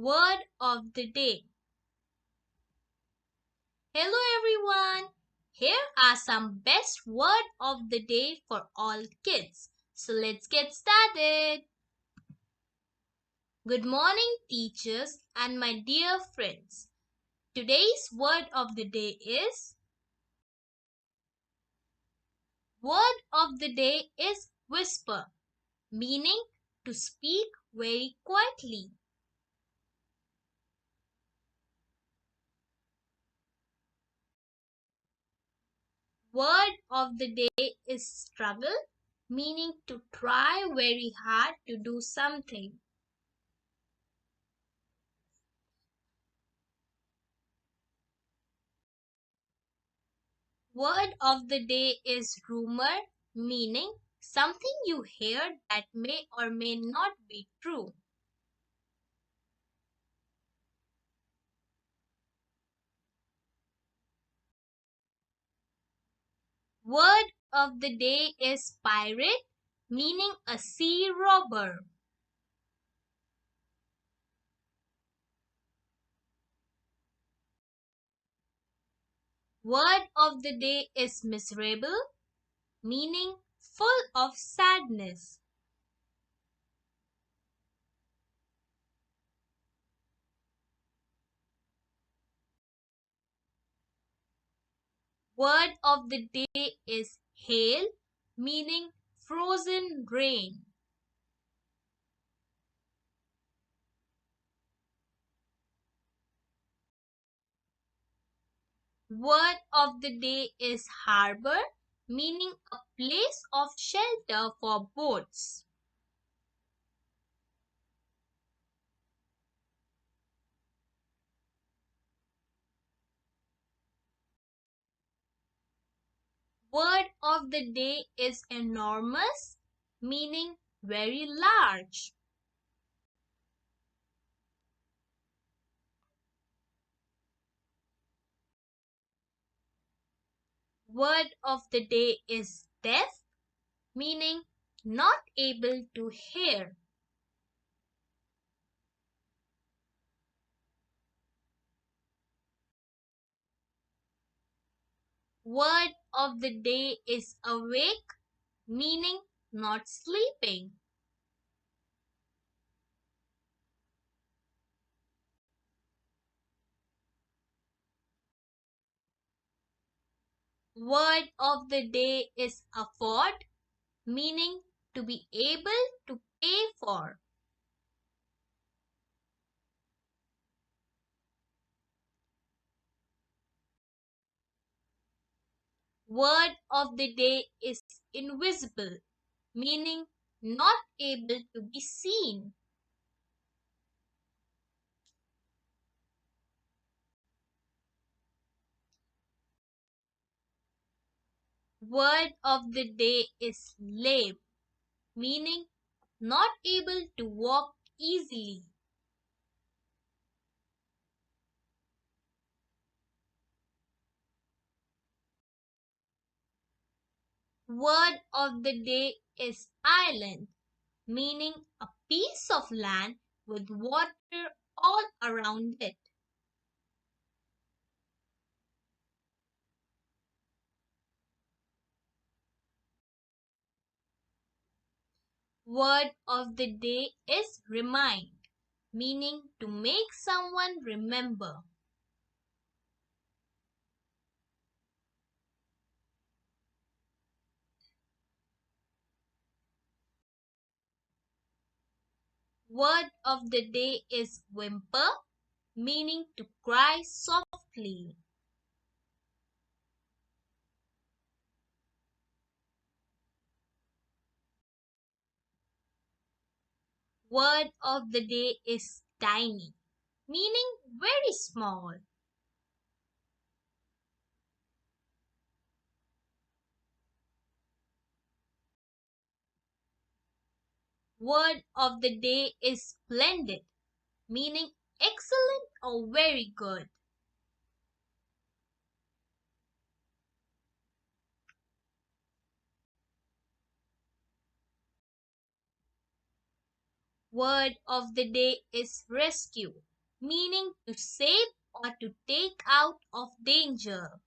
Word of the day. Hello everyone. Here are some best word of the day for all kids. So let's get started. Good morning teachers and my dear friends. Today's word of the day is whisper, meaning to speak very quietly. Word of the day is struggle, meaning to try very hard to do something. Word of the day is rumor, meaning something you hear that may or may not be true. Word of the day is pirate, meaning a sea robber. Word of the day is miserable, meaning full of sadness. Word of the day is hail, meaning frozen rain. Word of the day is harbor, meaning a place of shelter for boats. Word of the day is enormous, meaning very large. Word of the day is deaf, meaning not able to hear. Word of the day is awake, meaning not sleeping. Word of the day is afford, meaning to be able to pay for. Word of the day is invisible, meaning not able to be seen. Word of the day is lame, meaning not able to walk easily. Word of the day is island, meaning a piece of land with water all around it. Word of the day is remind, meaning to make someone remember. Word of the day is whimper, meaning to cry softly. Word of the day is tiny, meaning very small. Word of the day is splendid, meaning excellent or very good. Word of the day is rescue, meaning to save or to take out of danger.